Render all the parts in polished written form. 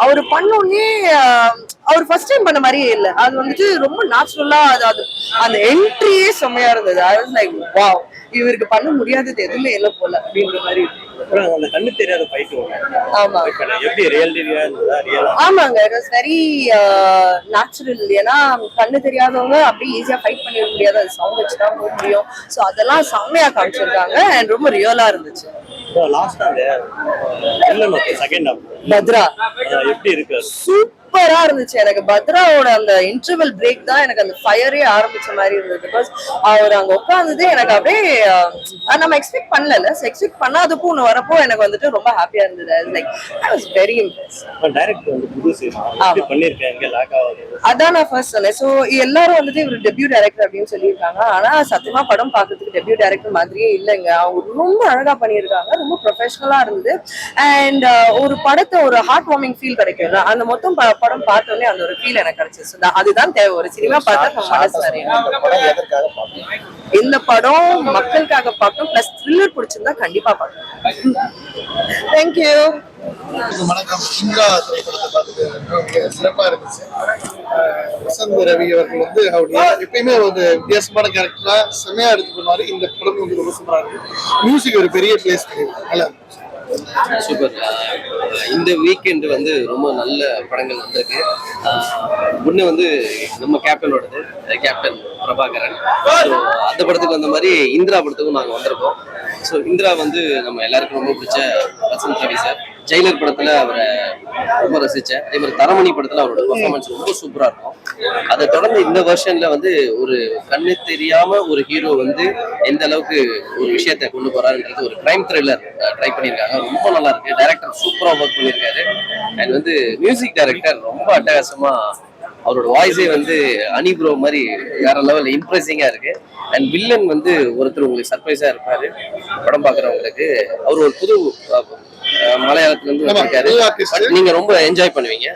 அவர் பண்ணோடனே அவர் first time பண்ண மாதிரியே இல்லை. அது வந்துட்டு ரொம்ப நேச்சுரலா அது அந்த என்ட்ரியே செம்மையா இருந்தது. ஐ வாஸ் லைக் வாவ், இவருக்கு பண்ண முடியாதது எதுவுமே இல்லை போல அப்படின்ற மாதிரி. அந்த கண்ணு தெரியாத ஃபைட். ஆமா, எப்படி ரியலிட்டியா இருந்ததா? ஆமாங்க, இட் வாஸ் வெரி நேச்சுரல். ஏன்னா கண்ணு தெரியாதவங்க அப்படியே ஈஸியா ஃபைட் பண்ணிட முடியாது, அது சவுண்ட் வச்சுதான் போக முடியும். ஸோ அதெல்லாம் செம்மையா காமிச்சிருக்காங்க அண்ட் ரொம்ப ரியலா இருந்துச்சு. பத்ரா எப்படி இருக்கு? சூப்பரா இருந்துச்சு. எனக்கு பத்ராவோட அந்த இன்டர்வல் பிரேக் தான் எனக்கு அந்த ஃபயரே ஆரம்பிச்ச மாதிரி இருந்தது. பிகாஸ் அவர் அங்க உட்கார்ந்தது எனக்கு அப்படியே நம்ம எக்ஸ்பெக்ட் பண்ணல. எக்ஸ்பெக்ட் பண்ணாதப்போ ஒன்று வரப்போ எனக்கு வந்துட்டு ரொம்ப ஹாப்பியா இருந்தது. Like I was very Impress. அதான் நான் ஃபர்ஸ்ட் சொன்னேன். ஸோ எல்லாரும் வந்துட்டு இவர் டெபியூ டைரக்டர் அப்படின்னு சொல்லியிருக்காங்க. ஆனா சத்தியமா படம் பார்க்கறதுக்கு டெபியூ டைரக்டர் மாதிரியே இல்லைங்க. அவங்க ரொம்ப அழகா பண்ணியிருக்காங்க, ரொம்ப ப்ரொஃபஷனலா இருந்தது. அண்ட் ஒரு படத்தை ஒரு ஹார்ட் வார்மிங் ஃபீல் கிடைக்கும். அந்த மொத்தம் படம் பார்த்தோன்னே அந்த ஒரு ஃபீல் எனக்கு கிடைச்சிச்சு. அதுதான் தேவை. ஒரு சினிமா பார்த்தா மனசு நிறைய. இந்த படம் மக்களுக்காக பார்க்கணும், பிளஸ் த்ரில்லர் பிடிச்சிருந்தா கண்டிப்பா பார்க்கணும். தேங்க்யூ. வணக்கம். இந்திரா திரைப்படத்தை பார்த்துட்டு சிறப்பா இருந்துச்சு. வசந்த் ரவி அவர்கள் வந்து அவருடைய எப்பயுமே ஒரு வித்தியாசமான கேரக்டரா செம்மையா எடுத்து பண்ணுவாரு. இந்த படம் வந்து ரொம்ப சூப்பரா இருக்கு. மியூசிக் ஒரு பெரிய பிளேஸ் நல்லா சூப்பர். இந்த வீக்கெண்ட் வந்து ரொம்ப நல்ல படங்கள் வந்திருக்கு. ஒன்று வந்து நம்ம கேப்டனோடது, கேப்டன் பிரபாகரன். ஸோ அந்த படத்துக்கு வந்த மாதிரி இந்திரா படத்துக்கும் நாங்கள் வந்திருக்கோம். ஸோ இந்திரா வந்து நம்ம எல்லாருக்கும் ரொம்ப பிடிச்ச வசந்த் ரவி சார். ஜெயிலர் படத்துல அவரை ரொம்ப ரசித்தேன். அதே மாதிரி தரமணி படத்துல அவரோட பர்ஃபார்மன்ஸ் ரொம்ப சூப்பரா இருக்கும். அதை தொடர்ந்து இந்த வெர்ஷன்ல வந்து ஒரு கண்ணு தெரியாம ஒரு ஹீரோ வந்து எந்த அளவுக்கு ஒரு விஷயத்தை கொண்டு போறாருன்றது ஒரு கிரைம் த்ரில்லர் ட்ரை பண்ணியிருக்காங்க. ரொம்ப நல்லா இருக்கு. டைரக்டர் சூப்பரா ஒர்க் பண்ணியிருக்காரு. அண்ட் வந்து மியூசிக் டைரக்டர் ரொம்ப அட்டகாசமா, அவரோட வாய்ஸே வந்து அனிப்ரோ மாதிரி வேற லெவல் இம்ப்ரெசிங்கா இருக்கு. அண்ட் வில்லன் வந்து ஒருத்தர் உங்களுக்கு சர்ப்ரைஸா இருப்பாரு படம் பாக்குறவங்களுக்கு. அவர் ஒரு புது மலையாளத்துல இருந்து இருக்காரு. நீங்க ரொம்ப என்ஜாய் பண்ணுவீங்க.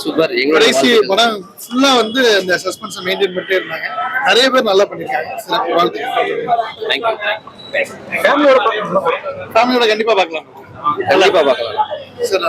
சூப்பர். எங்களோட படம் ஃபுல்லா வந்து அந்த சஸ்பென்ஸ் மெயின்டைன் பண்ணிட்டே இருந்தாங்க. நிறைய பேர் நல்லா பண்ணிருக்காங்க. சிறப்பு வாழ்த்துக்கள். ஃபேமிலியோட கண்டிப்பா பார்க்கலாம். கண்டிப்பா பார்க்கலாம். சரி.